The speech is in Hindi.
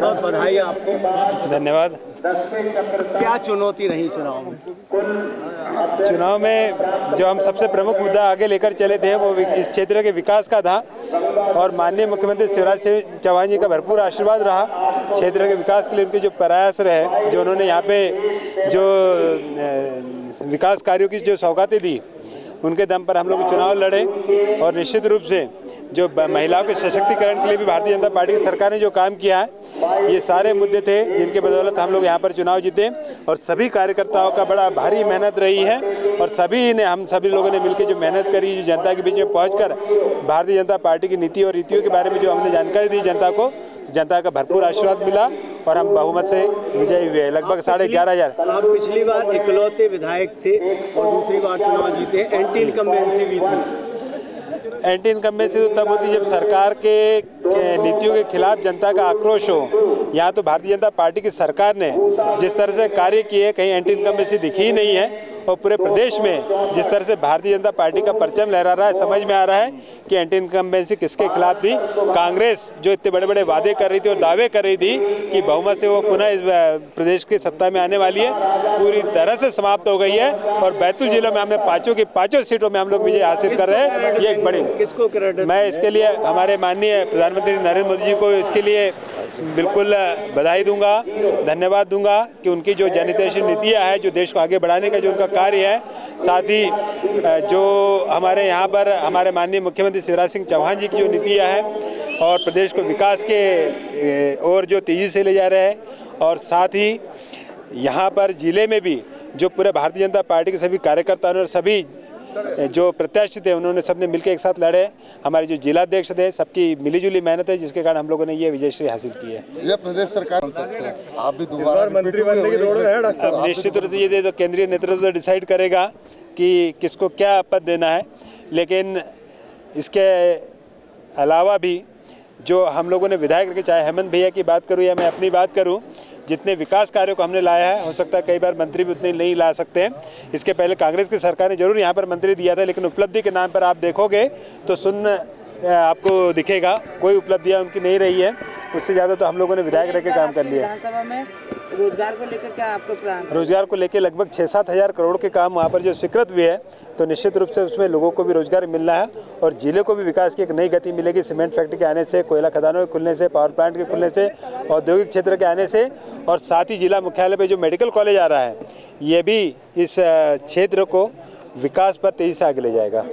बहुत बधाई आपको। धन्यवाद। क्या चुनौती रही चुनाव में? चुनाव में जो हम सबसे प्रमुख मुद्दा आगे लेकर चले थे वो इस क्षेत्र के विकास का था और माननीय मुख्यमंत्री शिवराज सिंह चौहान जी का भरपूर आशीर्वाद रहा। क्षेत्र के विकास के लिए उनके जो प्रयास रहे, जो उन्होंने यहाँ पे जो विकास कार्यों की जो सौगातें दी, उनके दम पर हम लोग चुनाव लड़े और निश्चित रूप से जो महिलाओं के सशक्तिकरण के लिए भी भारतीय जनता पार्टी की सरकार ने जो काम किया है, ये सारे मुद्दे थे जिनके बदौलत हम लोग यहाँ पर चुनाव जीते। और सभी कार्यकर्ताओं का बड़ा भारी मेहनत रही है और हम सभी लोगों ने मिलकर जो मेहनत करी, जो जनता के बीच में पहुंचकर भारतीय जनता पार्टी की नीति और रीतियों के बारे में जो हमने जानकारी दी जनता को, तो जनता का भरपूर आशीर्वाद मिला और हम बहुमत से विजयी हुए, लगभग 11,500। आप पिछली बार इकलौते विधायक थे और दूसरी बार चुनाव जीते, एंटी इनकम्बेंसी भी थी। एंटी इनकम्बेंसी तो तब होती जब सरकार के नीतियों के खिलाफ जनता का आक्रोश हो। यहाँ तो भारतीय जनता पार्टी की सरकार ने जिस तरह से कार्य किए, कहीं एंटी इनकम्बेंसी दिखी ही नहीं है। और पूरे प्रदेश में जिस तरह से भारतीय जनता पार्टी का परचम लहरा रहा है, समझ में आ रहा है कि एंटी इनकम्बेंसी किसके खिलाफ थी। कांग्रेस जो इतने बड़े बड़े वादे कर रही थी और दावे कर रही थी कि बहुमत से वो पुनः इस प्रदेश की सत्ता में आने वाली है, पूरी तरह से समाप्त हो गई है। और बैतूल जिलों में हमने पांचों सीटों में हम लोग विजय हासिल कर रहे हैं। ये एक बड़ी, किसको क्रेडिट? मैं इसके लिए हमारे माननीय प्रधानमंत्री नरेंद्र मोदी जी को इसके लिए बिल्कुल बधाई दूंगा, धन्यवाद दूंगा कि उनकी जो जनहितैषी नीतियाँ है, जो देश को आगे बढ़ाने का जो उनका कार्य है, साथ ही जो हमारे यहाँ पर हमारे माननीय मुख्यमंत्री शिवराज सिंह चौहान जी की जो नीतियाँ है और प्रदेश को विकास के और जो तेज़ी से ले जा रहे हैं, और साथ ही यहाँ पर जिले में भी जो पूरे भारतीय जनता पार्टी के सभी कार्यकर्ताओं और सभी जो प्रत्याशी थे, उन्होंने सबने मिलकर एक साथ लड़े। हमारे जो जिलाध्यक्ष थे, सबकी मिलीजुली मेहनत है, जिसके कारण हम लोगों ने ये विजयश्री हासिल की है। यह प्रदेश सरकार बन सकते हैं, आप भी दोबारा मंत्री बनने की दौड़ में हैं डॉक्टर साहब? निश्चित रूप से ये तो केंद्रीय नेतृत्व डिसाइड करेगा कि किसको क्या पद देना है, लेकिन इसके अलावा भी जो हम लोगों ने विधायक रखे, चाहे हेमंत भैया की बात करूँ या मैं अपनी बात करूँ, जितने विकास कार्यों को हमने लाया है, हो सकता है कई बार मंत्री भी उतने नहीं ला सकते हैं। इसके पहले कांग्रेस की सरकार ने जरूर यहाँ पर मंत्री दिया था, लेकिन उपलब्धि के नाम पर आप देखोगे तो आपको दिखेगा कोई उपलब्धियाँ उनकी नहीं रही है। उससे ज़्यादा तो हम लोगों ने विधायक रह के काम कर लिया। विधानसभा में रोजगार को लेकर क्या आपको प्लान? रोजगार को लेकर लगभग 6-7 हज़ार करोड़ के काम वहाँ पर जो स्वीकृत हुए हैं, तो निश्चित रूप से उसमें लोगों को भी रोजगार मिलना है और जिले को भी विकास की एक नई गति मिलेगी। सीमेंट फैक्ट्री के आने से, कोयला खदानों के खुलने से, पावर प्लांट के खुलने से, औद्योगिक क्षेत्र के आने से, और साथ ही जिला मुख्यालय पे जो मेडिकल कॉलेज आ रहा है, ये भी इस क्षेत्र को विकास पर तेजी से आगे ले जाएगा।